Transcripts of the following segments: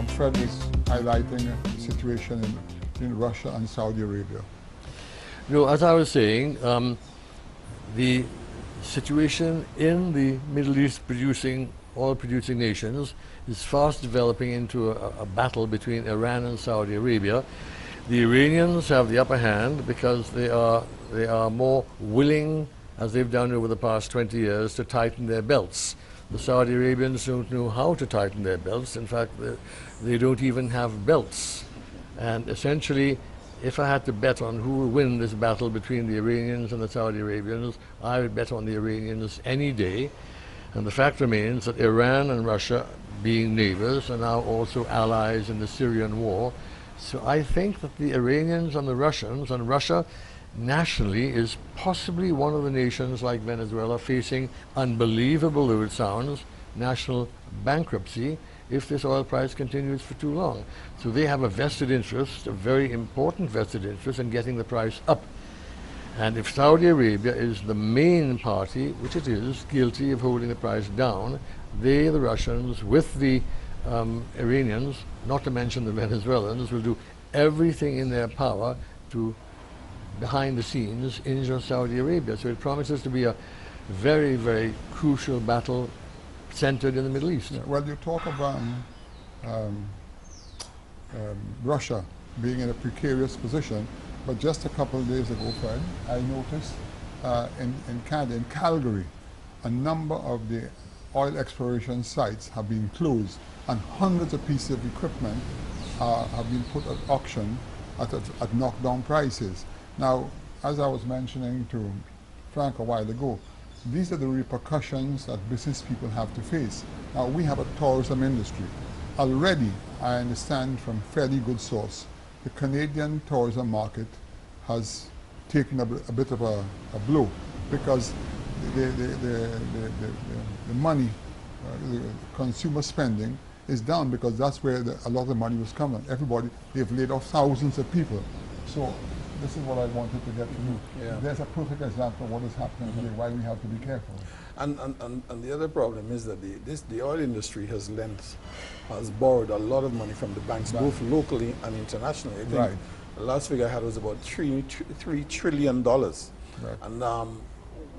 Fred is highlighting the situation in Russia and Saudi Arabia. You know, as I was saying, the situation in the Middle East oil-producing nations is fast developing into a battle between Iran and Saudi Arabia. The Iranians have the upper hand because they are more willing, as they've done over the past 20 years, to tighten their belts. The Saudi Arabians don't know how to tighten their belts. In fact, they don't even have belts. And essentially, if I had to bet on who will win this battle between the Iranians and the Saudi Arabians, I would bet on the Iranians any day. And the fact remains that Iran and Russia, being neighbors, are now also allies in the Syrian war. So I think that the Iranians and the Russians, and Russia nationally is possibly one of the nations like Venezuela facing, unbelievable though it sounds, national bankruptcy if this oil price continues for too long. So they have a vested interest, a very important vested interest in getting the price up. And if Saudi Arabia is the main party, which it is, guilty of holding the price down, they, the Russians, with the Iranians, not to mention the Venezuelans, will do everything in their power to, behind the scenes, injure Saudi Arabia. So it promises to be a very, very crucial battle centered in the Middle East. Yeah, well, you talk about Russia being in a precarious position, but just a couple of days ago, Fred, I noticed in Canada, in Calgary, a number of the oil exploration sites have been closed, and hundreds of pieces of equipment have been put at auction at knockdown prices. Now, as I was mentioning to Frank a while ago, these are the repercussions that business people have to face. Now, we have a tourism industry. Already, I understand from fairly good source, the Canadian tourism market has taken a bit of a blow because the money, the consumer spending is down because that's where a lot of the money was coming. Everybody, they've laid off thousands of people. So this is what I wanted to get from you. Yeah. There's a perfect example of what is happening today, why we have to be careful. And the other problem is that the oil industry has borrowed a lot of money from the banks, both locally and internationally. I think the last figure I had was about $3 trillion. Right. And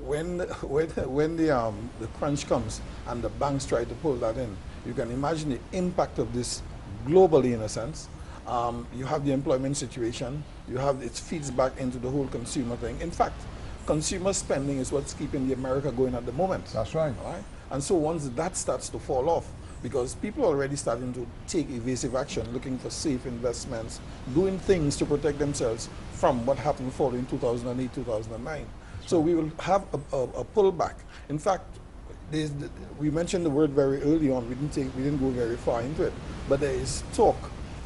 when the crunch comes and the banks try to pull that in, you can imagine the impact of this globally, in a sense. You have the employment situation, it feeds back into the whole consumer thing. In fact, consumer spending is what's keeping the America going at the moment. That's right. Right? And so once that starts to fall off, because people are already starting to take evasive action, looking for safe investments, doing things to protect themselves from what happened following 2008, 2009. So we will have a pullback. In fact, we mentioned the word very early on, we didn't go very far into it, but there is talk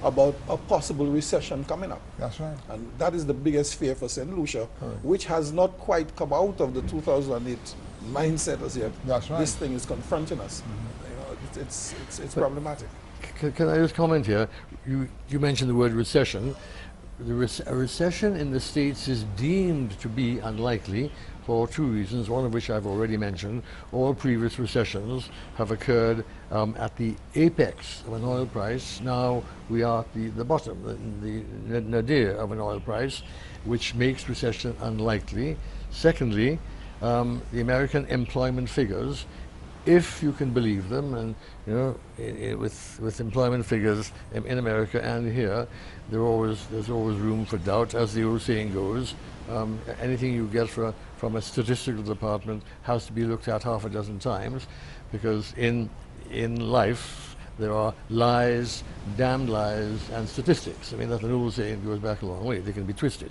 about a possible recession coming up. That's right. And that is the biggest fear for St. Lucia, which has not quite come out of the 2008 mindset as yet. That's right. This thing is confronting us. You know, it's problematic. Can I just comment here? You mentioned the word recession. A recession in the States is deemed to be unlikely for two reasons, one of which I've already mentioned. All previous recessions have occurred at the apex of an oil price. Now we are at the bottom, the nadir of an oil price, which makes recession unlikely. Secondly, the American employment figures, if you can believe them, and you know, with employment figures in America and here, there's always room for doubt, as the old saying goes. Anything you get from a statistical department has to be looked at half a dozen times, because in life there are lies, damned lies, and statistics. I mean, that's an old saying, goes back a long way. They can be twisted.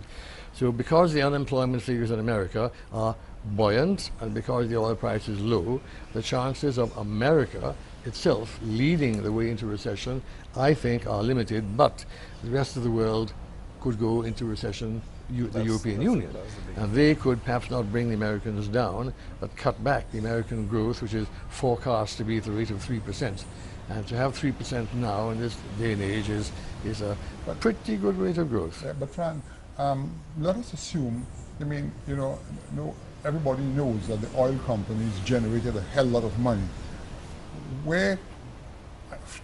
So because the unemployment figures in America are buoyant, and because the oil price is low, the chances of America itself leading the way into recession, I think, are limited, but the rest of the world could go into recession, the European Union. And they could perhaps not bring the Americans down, but cut back the American growth, which is forecast to be at the rate of 3%. And to have 3% now in this day and age is a pretty good rate of growth. Yeah, but Fran, let us assume, I mean, you know, everybody knows that the oil companies generated a hell lot of money. Where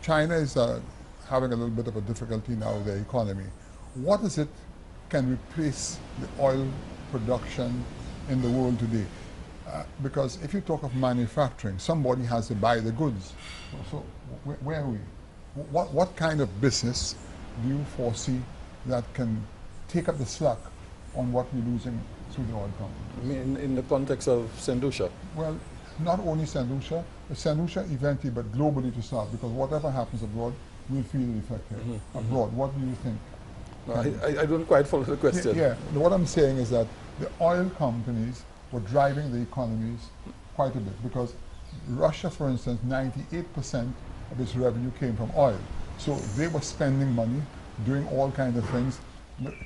China is a having a little bit of a difficulty now with their economy. What is it can replace the oil production in the world today? Because if you talk of manufacturing, somebody has to buy the goods. So where are we? What kind of business do you foresee that can take up the slack on what we're losing through the oil companies? I mean, in the context of St. Lucia? Well, not only St. Lucia, but St. Lucia eventually, but globally to start, because whatever happens abroad, we'll feel the effect here. Abroad, what do you think? No, I don't quite follow the question. Yeah, what I'm saying is that the oil companies were driving the economies quite a bit, because Russia, for instance, 98% of its revenue came from oil. So they were spending money, doing all kinds of things.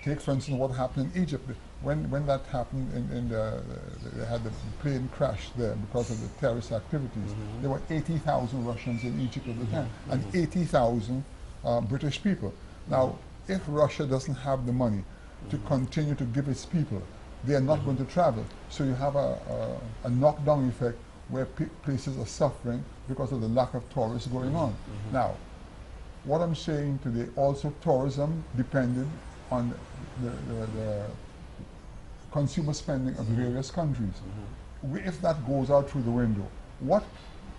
Take, for instance, what happened in Egypt. When that happened, they had the plane crash there because of the terrorist activities. There were 80,000 Russians in Egypt at the time, and 80,000 British people. Now, if Russia doesn't have the money to continue to give its people, they are not going to travel. So you have a knockdown effect where places are suffering because of the lack of tourists going on. Now, what I'm saying today, also tourism depended on the consumer spending of various countries. If that goes out through the window, what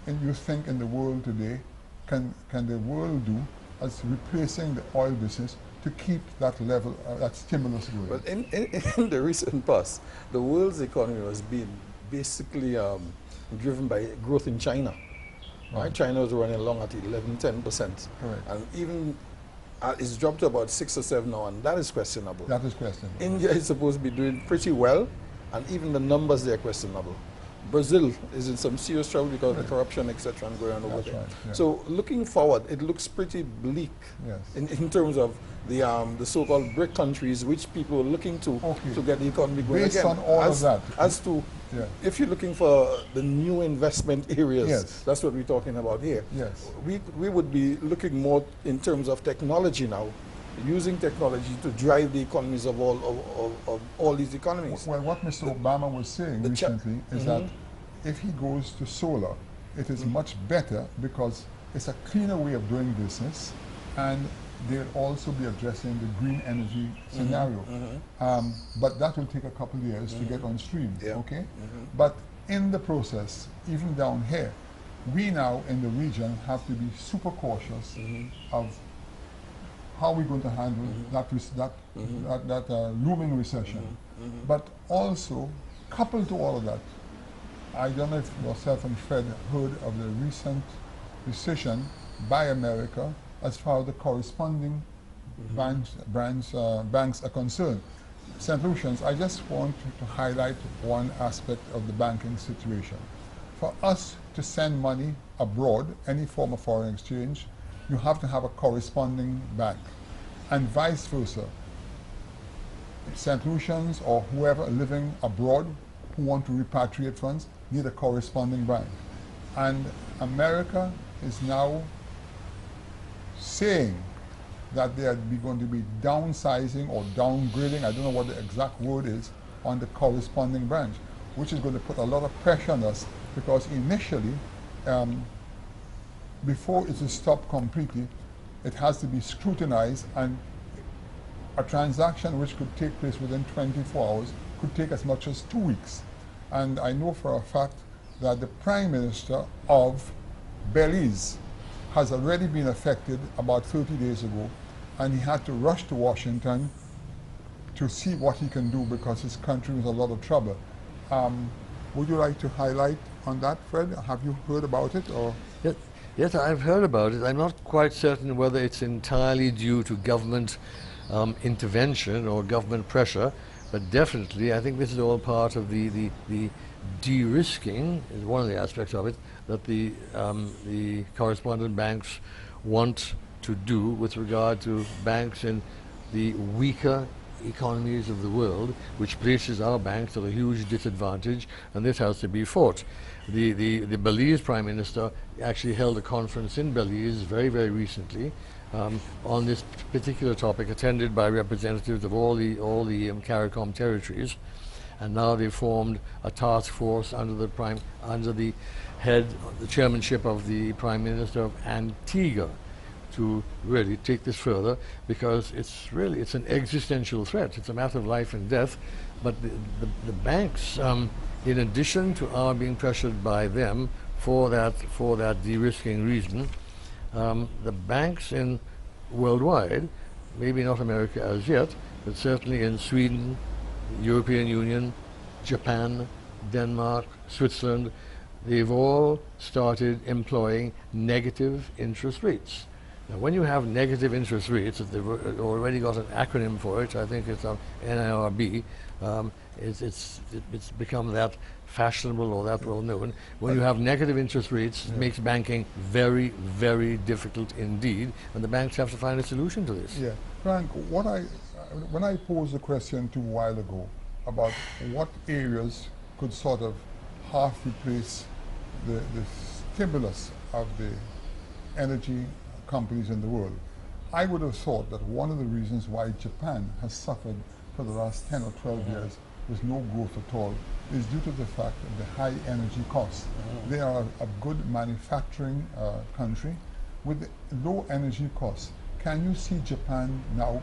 you think in the world today can the world do as replacing the oil business to keep that level, that stimulus going? Well, in the recent past, the world's economy was being basically driven by growth in China. Right? China was running along at 11–10%. Correct. And even it's dropped to about 6 or 7 now, and that is questionable. That is questionable. India is supposed to be doing pretty well, and even the numbers there are questionable. Brazil is in some serious trouble because of the corruption, etc., and going on over there. Right, yeah. So looking forward, it looks pretty bleak in terms of the so-called BRIC countries, which people are looking to get the economy going Based again. on all of that. As to, if you're looking for the new investment areas, that's what we're talking about here. Yes. We would be looking more in terms of technology now, using technology to drive the economies of all these economies. Well, what Mr. Obama was saying recently is that if he goes to solar, it is much better because it's a cleaner way of doing business, and they'll also be addressing the green energy scenario. But that will take a couple of years to get on stream, okay? But in the process, even down here, we now in the region have to be super cautious of how we're going to handle that looming recession. But also, coupled to all of that, I don't know if yourself and Fred heard of the recent decision by America as far as the corresponding banks are concerned. St. Lucians, I just want to highlight one aspect of the banking situation. For us to send money abroad, any form of foreign exchange, you have to have a corresponding bank, and vice versa. St. Lucians or whoever living abroad who want to repatriate funds need a corresponding bank. And America is now saying that they are going to be downsizing or downgrading, I don't know what the exact word is, on the corresponding branch, which is going to put a lot of pressure on us, because initially, before it is stopped completely, it has to be scrutinized, and a transaction which could take place within 24 hours could take as much as 2 weeks. And I know for a fact that the Prime Minister of Belize has already been affected about 30 days ago, and he had to rush to Washington to see what he can do because his country is in a lot of trouble. Would you like to highlight on that, Fred? Have you heard about it? Or? Yes, I've heard about it. I'm not quite certain whether it's entirely due to government intervention or government pressure, but definitely I think this is all part of the de-risking, is one of the aspects of it, that the correspondent banks want to do with regard to banks in the weaker economies of the world, which places our banks at a huge disadvantage, and this has to be fought. The Belize Prime Minister actually held a conference in Belize very, very recently on this particular topic, attended by representatives of all the CARICOM territories, and now they've formed a task force under the chairmanship of the Prime Minister of Antigua, to really take this further, because it's an existential threat. It's a matter of life and death. But the banks, in addition to our being pressured by them for that de-risking reason, the banks in worldwide, maybe not America as yet, but certainly in Sweden, European Union, Japan, Denmark, Switzerland, they've all started employing negative interest rates. Now, when you have negative interest rates, they've already got an acronym for it. I think it's NIRB. It's become that fashionable or that well known. When you have negative interest rates, it makes banking very, very difficult indeed, and the banks have to find a solution to this. Yeah, Frank, when I posed the question 2 while ago about what areas could sort of half replace the stimulus of the energy companies in the world, I would have thought that one of the reasons why Japan has suffered for the last 10 or 12 years with no growth at all is due to the fact of the high energy costs. They are a good manufacturing country with low energy costs. Can you see Japan now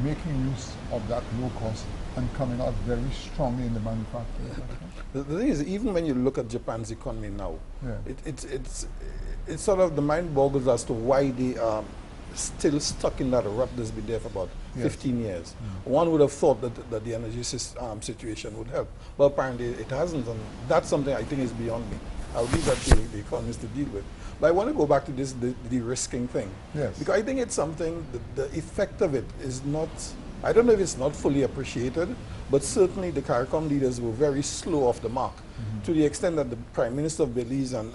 making use of that low cost and coming out very strongly in the manufacturing sector? The thing is, even when you look at Japan's economy now, it's sort of, the mind boggles as to why they are still stuck in that rut that's been there for about 15 years. One would have thought that the energy situation would help, but apparently it hasn't, and that's something I think is beyond me. I'll leave that to the economists to deal with. But I want to go back to this de-risking thing. Yes. Because I think it's something, the effect of it is not, I don't know if it's not fully appreciated, but certainly the CARICOM leaders were very slow off the mark, to the extent that the Prime Minister of Belize and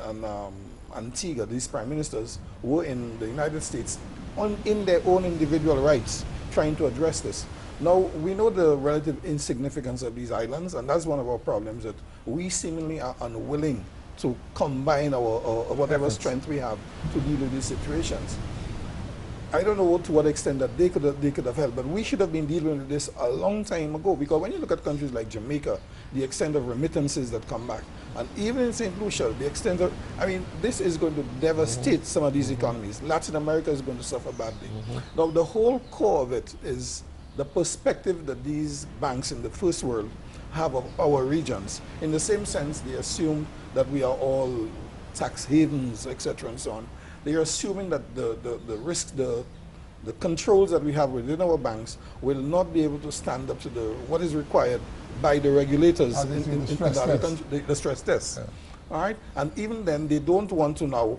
Antigua, these prime ministers, were in the United States in their own individual rights trying to address this. Now, we know the relative insignificance of these islands, and that's one of our problems, that we seemingly are unwilling to combine our whatever strength we have to deal with these situations. I don't know to what extent that they could have helped, but we should have been dealing with this a long time ago, because when you look at countries like Jamaica, the extent of remittances that come back, and even in St. Lucia, the extent of, I mean, this is going to devastate some of these economies. Latin America is going to suffer badly. Now, the whole core of it is the perspective that these banks in the first world have of our regions. In the same sense, they assume that we are all tax havens, etc., and so on. They are assuming that the risk, the controls that we have within our banks will not be able to stand up to what is required by the regulators in the stress test. All right? And even then, they don't want to now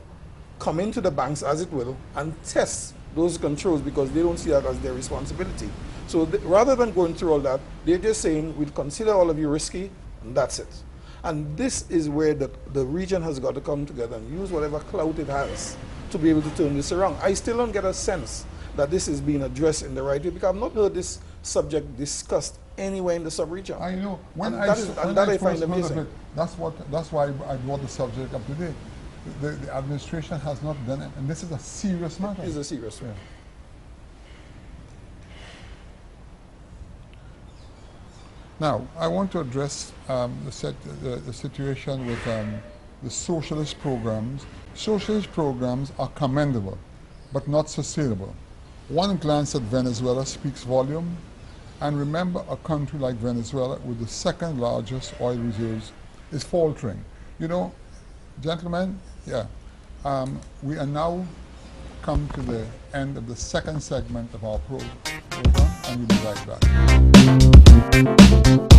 come into the banks, as it will, and test those controls, because they don't see that as their responsibility. So rather than going through all that, they're just saying, we'll consider all of you risky, and that's it. And this is where the region has got to come together and use whatever clout it has to be able to turn this around. I still don't get a sense that this is being addressed in the right way, because I've not heard this subject discussed anywhere in the sub-region. I know. I find amazing. That's why I brought the subject up today. The administration has not done it, and this is a serious matter. It is a serious matter. Now, I want to address the situation with the socialist programs. Socialist programs are commendable, but not sustainable. One glance at Venezuela speaks volume, and remember, a country like Venezuela, with the second largest oil reserves, is faltering. You know, gentlemen, we are now come to the end of the second segment of our program, and we'll be right back.